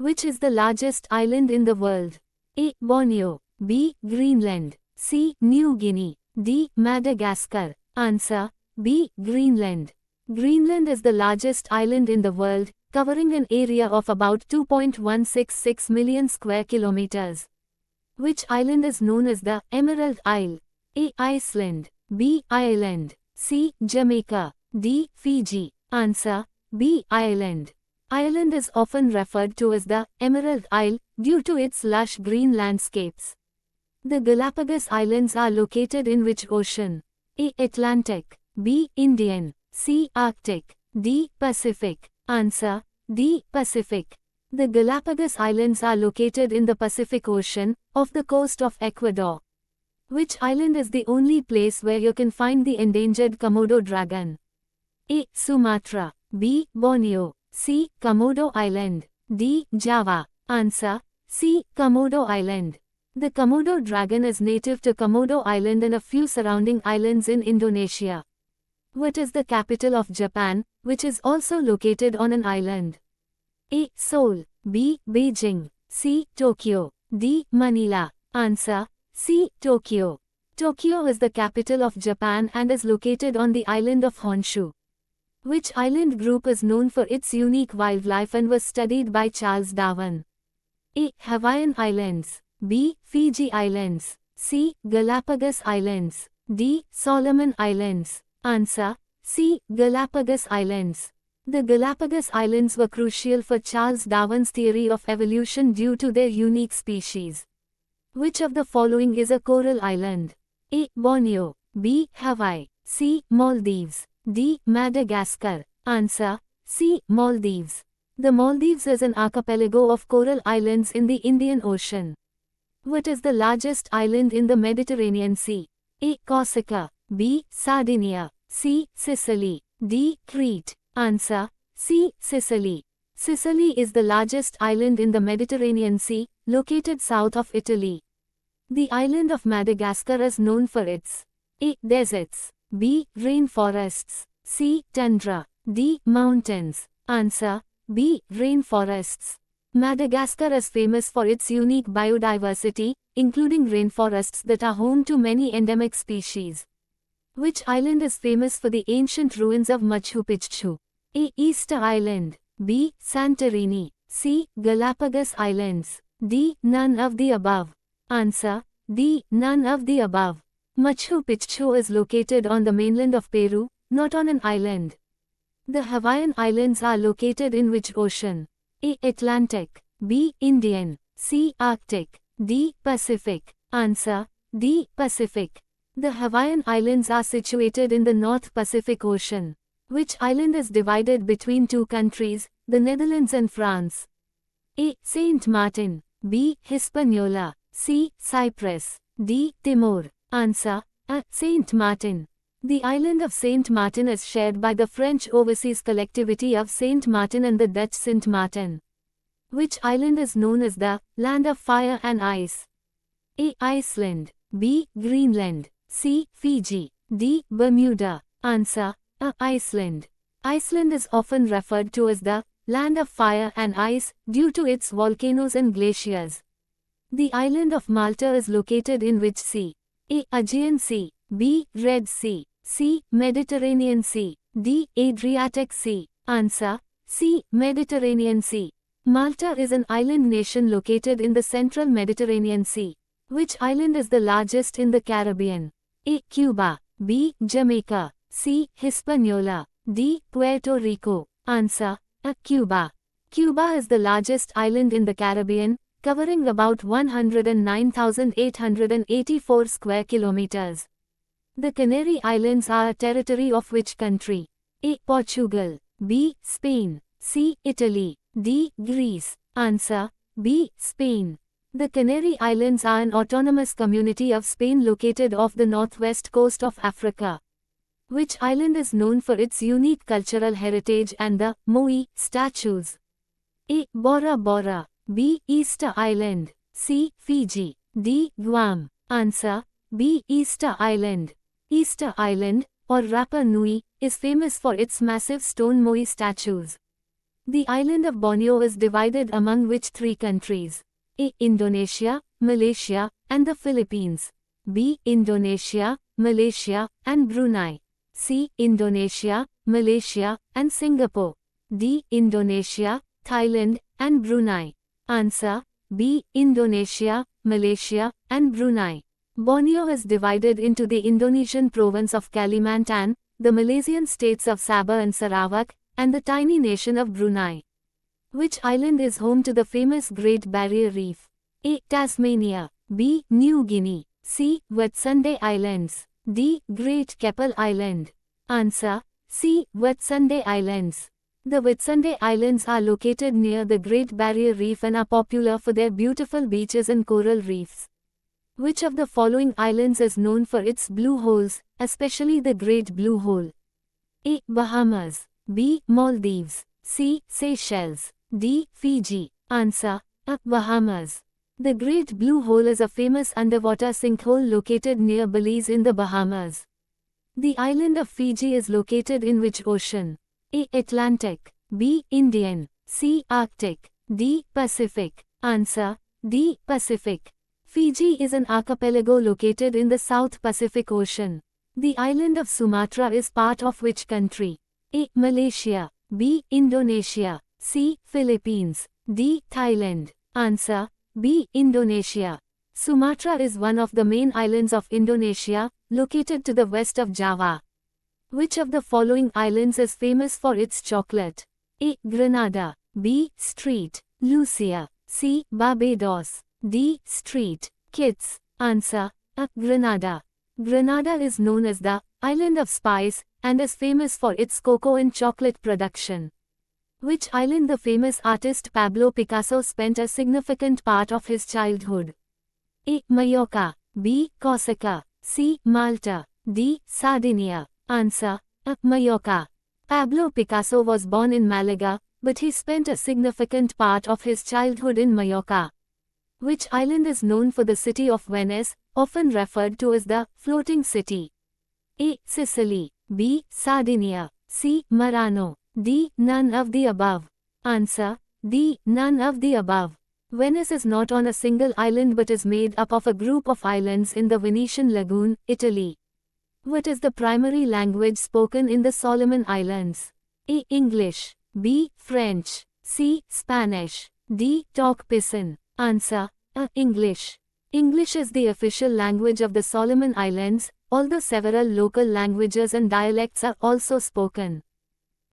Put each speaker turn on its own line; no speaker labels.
Which is the largest island in the world? A. Borneo. B. Greenland. C. New Guinea. D. Madagascar. Answer. B. Greenland. Greenland is the largest island in the world, covering an area of about 2.166 million square kilometers. Which island is known as the Emerald Isle? A. Iceland. B. Ireland. C. Jamaica. D. Fiji. Answer. B. Ireland. Ireland is often referred to as the Emerald Isle due to its lush green landscapes. The Galapagos Islands are located in which ocean? A. Atlantic. B. Indian. C. Arctic. D. Pacific. Answer. D. Pacific. The Galapagos Islands are located in the Pacific Ocean, off the coast of Ecuador. Which island is the only place where you can find the endangered Komodo dragon? A. Sumatra. B. Borneo. C. Komodo Island. D. Java. Answer. C. Komodo Island. The Komodo dragon is native to Komodo Island and a few surrounding islands in Indonesia. What is the capital of Japan, which is also located on an island? A. Seoul. B. Beijing. C. Tokyo. D. Manila. Answer. C. Tokyo. Tokyo is the capital of Japan and is located on the island of Honshu. Which island group is known for its unique wildlife and was studied by Charles Darwin? A. Hawaiian Islands. B. Fiji Islands. C. Galapagos Islands. D. Solomon Islands. Answer. C. Galapagos Islands. The Galapagos Islands were crucial for Charles Darwin's theory of evolution due to their unique species. Which of the following is a coral island? A. Borneo. B. Hawaii. C. Maldives. D. Madagascar. Answer. C. Maldives. The Maldives is an archipelago of coral islands in the Indian Ocean. What is the largest island in the Mediterranean Sea? A. Corsica. B. Sardinia. C. Sicily. D. Crete. Answer. C. Sicily. Sicily is the largest island in the Mediterranean Sea, located south of Italy. The island of Madagascar is known for its A. Deserts. B. Rainforests. C. Tundra. D. Mountains. Answer. B. Rainforests. Madagascar is famous for its unique biodiversity, including rainforests that are home to many endemic species. Which island is famous for the ancient ruins of Machu Picchu? A. Easter Island. B. Santorini. C. Galapagos Islands. D. None of the above. Answer. D. None of the above. Machu Picchu is located on the mainland of Peru, not on an island. The Hawaiian Islands are located in which ocean? A. Atlantic. B. Indian. C. Arctic. D. Pacific. Answer. D. Pacific. The Hawaiian Islands are situated in the North Pacific Ocean. Which island is divided between two countries, the Netherlands and France? A. Saint Martin. B. Hispaniola. C. Cyprus. D. Timor. Answer. A. Saint Martin. The island of Saint Martin is shared by the French Overseas Collectivity of Saint Martin and the Dutch Sint Maarten. Which island is known as the Land of Fire and Ice? A. Iceland. B. Greenland. C. Fiji. D. Bermuda. Answer. A. Iceland. Iceland is often referred to as the Land of Fire and Ice due to its volcanoes and glaciers. The island of Malta is located in which sea? A. Aegean Sea. B. Red Sea. C. Mediterranean Sea. D. Adriatic Sea. Answer. C. Mediterranean Sea. Malta is an island nation located in the central Mediterranean Sea. Which island is the largest in the Caribbean? A. Cuba. B. Jamaica. C. Hispaniola. D. Puerto Rico. Answer. A. Cuba. Cuba is the largest island in the Caribbean, covering about 109,884 square kilometers. The Canary Islands are a territory of which country? A. Portugal. B. Spain. C. Italy. D. Greece. Answer. B. Spain. The Canary Islands are an autonomous community of Spain located off the northwest coast of Africa. Which island is known for its unique cultural heritage and the Moai statues? A. Bora Bora. B. Easter Island. C. Fiji. D. Guam. Answer. B. Easter Island. Easter Island, or Rapa Nui, is famous for its massive stone Moai statues. The island of Borneo is divided among which three countries? A. Indonesia, Malaysia, and the Philippines. B. Indonesia, Malaysia, and Brunei. C. Indonesia, Malaysia, and Singapore. D. Indonesia, Thailand, and Brunei. Answer: B. Indonesia, Malaysia, and Brunei. Borneo is divided into the Indonesian province of Kalimantan, the Malaysian states of Sabah and Sarawak, and the tiny nation of Brunei. Which island is home to the famous Great Barrier Reef? A. Tasmania. B. New Guinea. C. Whitsunday Islands. D. Great Keppel Island. Answer: C. Whitsunday Islands. The Whitsunday Islands are located near the Great Barrier Reef and are popular for their beautiful beaches and coral reefs. Which of the following islands is known for its blue holes, especially the Great Blue Hole? A. Bahamas. B. Maldives. C. Seychelles. D. Fiji. Answer: A. Bahamas. The Great Blue Hole is a famous underwater sinkhole located near Belize in the Bahamas. The island of Fiji is located in which ocean? A. Atlantic. B. Indian. C. Arctic. D. Pacific. Answer: D. Pacific. Fiji is an archipelago located in the South Pacific Ocean. The island of Sumatra is part of which country? A. Malaysia. B. Indonesia. C. Philippines. D. Thailand. Answer: B. Indonesia. Sumatra is one of the main islands of Indonesia, located to the west of Java. Which of the following islands is famous for its chocolate? A. Grenada. B. Street Lucia. C. Barbados. D. Street Kitts. Answer: A. Grenada. Grenada is known as the island of spice and is famous for its cocoa and chocolate production. Which island the famous artist Pablo Picasso spent a significant part of his childhood? A. Majorca. B. Corsica. C. Malta. D. Sardinia. Answer: A. Majorca. Pablo Picasso was born in Malaga, but he spent a significant part of his childhood in Majorca. Which island is known for the city of Venice, often referred to as the floating city? A. Sicily. B. Sardinia. C. Murano. D. None of the above. Answer: D. None of the above. Venice is not on a single island but is made up of a group of islands in the Venetian lagoon, Italy. What is the primary language spoken in the Solomon Islands? A. English. B. French. C. Spanish. D. Tok Pisin. Answer: A. English. English is the official language of the Solomon Islands, although several local languages and dialects are also spoken.